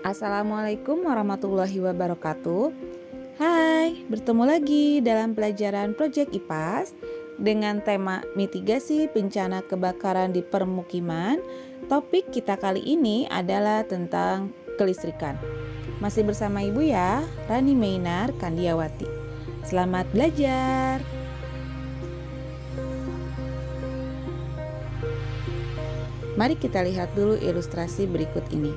Assalamualaikum warahmatullahi wabarakatuh. Hai, bertemu lagi dalam pelajaran Project IPAS dengan tema mitigasi bencana kebakaran di permukiman. Topik kita kali ini adalah tentang kelistrikan. Masih bersama Ibu ya, Rani Mainar Kandiawati. Selamat belajar. Mari kita lihat dulu ilustrasi berikut ini.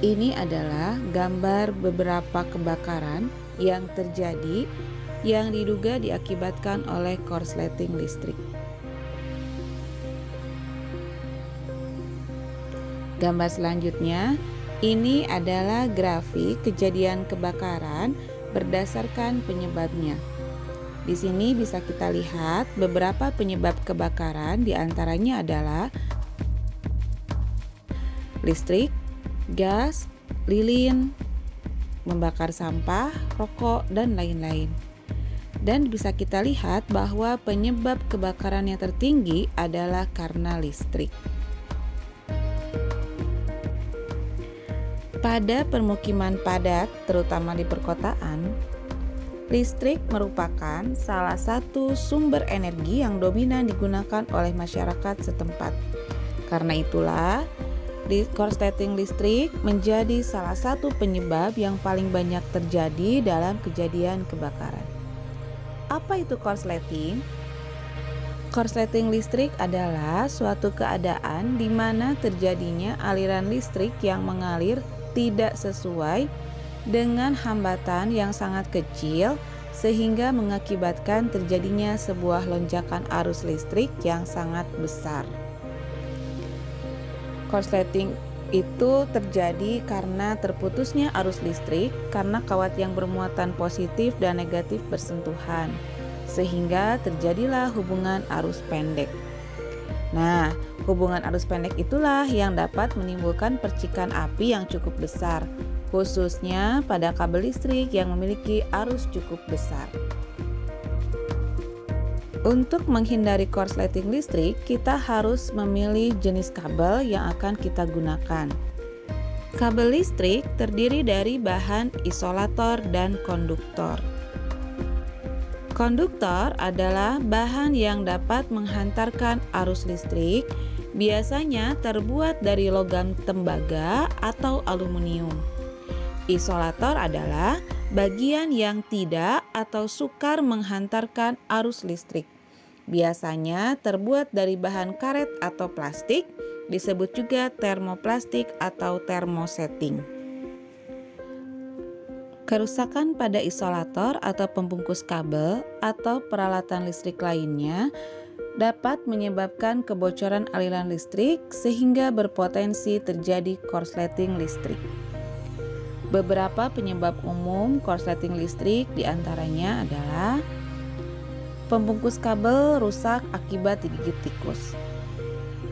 Ini adalah gambar beberapa kebakaran yang terjadi yang diduga diakibatkan oleh korsleting listrik. Gambar selanjutnya, ini adalah grafik kejadian kebakaran berdasarkan penyebabnya. Di sini bisa kita lihat beberapa penyebab kebakaran, diantaranya adalah listrik, gas, lilin, membakar sampah, rokok, dan lain-lain. Dan bisa kita lihat bahwa penyebab kebakaran yang tertinggi adalah karena listrik. Pada permukiman padat, terutama di perkotaan, listrik merupakan salah satu sumber energi yang dominan digunakan oleh masyarakat setempat. Karena itulah, korsleting listrik menjadi salah satu penyebab yang paling banyak terjadi dalam kejadian kebakaran. Apa itu korsleting? Korsleting listrik adalah suatu keadaan di mana terjadinya aliran listrik yang mengalir tidak sesuai dengan hambatan yang sangat kecil sehingga mengakibatkan terjadinya sebuah lonjakan arus listrik yang sangat besar. Korsleting itu terjadi karena terputusnya arus listrik karena kawat yang bermuatan positif dan negatif bersentuhan, sehingga terjadilah hubungan arus pendek. Nah, hubungan arus pendek itulah yang dapat menimbulkan percikan api yang cukup besar, khususnya pada kabel listrik yang memiliki arus cukup besar. Untuk menghindari korsleting listrik, kita harus memilih jenis kabel yang akan kita gunakan. Kabel listrik terdiri dari bahan isolator dan konduktor. Konduktor adalah bahan yang dapat menghantarkan arus listrik, biasanya terbuat dari logam tembaga atau aluminium. Isolator adalah bagian yang tidak atau sukar menghantarkan arus listrik. Biasanya terbuat dari bahan karet atau plastik, disebut juga termoplastik atau termosetting. Kerusakan pada isolator atau pembungkus kabel atau peralatan listrik lainnya dapat menyebabkan kebocoran aliran listrik sehingga berpotensi terjadi korsleting listrik. Beberapa penyebab umum korsleting listrik diantaranya adalah pembungkus kabel rusak akibat digigit tikus.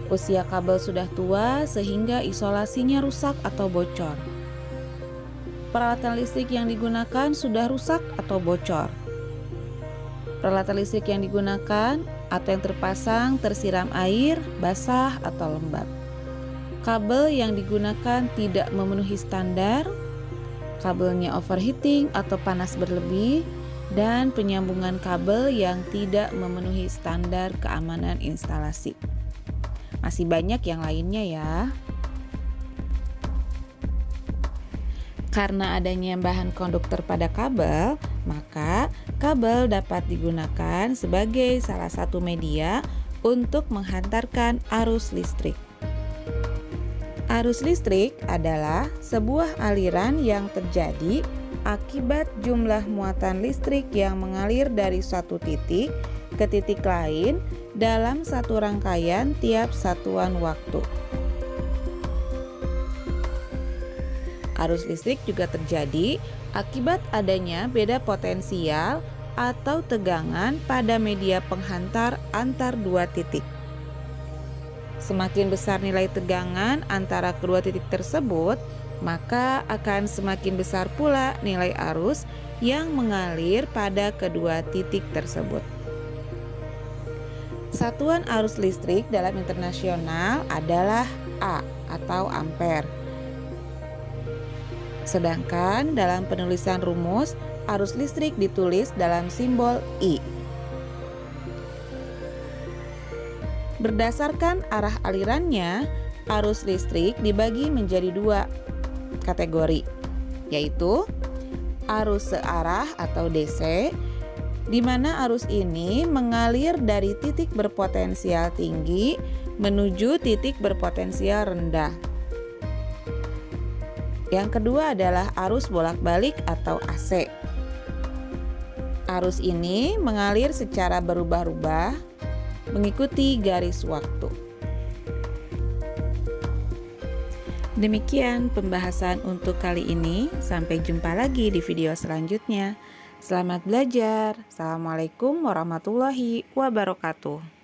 Usia kabel sudah tua sehingga isolasinya rusak atau bocor. Peralatan listrik yang digunakan sudah rusak atau bocor. Peralatan listrik yang digunakan atau yang terpasang tersiram air, basah atau lembab. Kabel yang digunakan tidak memenuhi standar, kabelnya overheating atau panas berlebih, dan penyambungan kabel yang tidak memenuhi standar keamanan instalasi. Masih banyak yang lainnya ya. Karena adanya bahan konduktor pada kabel, maka kabel dapat digunakan sebagai salah satu media untuk menghantarkan arus listrik. Arus listrik adalah sebuah aliran yang terjadi akibat jumlah muatan listrik yang mengalir dari suatu titik ke titik lain dalam satu rangkaian tiap satuan waktu. Arus listrik juga terjadi akibat adanya beda potensial atau tegangan pada media penghantar antar dua titik. Semakin besar nilai tegangan antara kedua titik tersebut, maka akan semakin besar pula nilai arus yang mengalir pada kedua titik tersebut. Satuan arus listrik dalam internasional adalah A atau ampere. Sedangkan dalam penulisan rumus, arus listrik ditulis dalam simbol I. Berdasarkan arah alirannya, arus listrik dibagi menjadi dua kategori, yaitu arus searah atau DC, di mana arus ini mengalir dari titik berpotensial tinggi menuju titik berpotensial rendah. Yang kedua adalah arus bolak-balik atau AC. Arus ini mengalir secara berubah-ubah mengikuti garis waktu. Demikian pembahasan untuk kali ini. Sampai jumpa lagi di video selanjutnya. Selamat belajar. Assalamualaikum warahmatullahi wabarakatuh.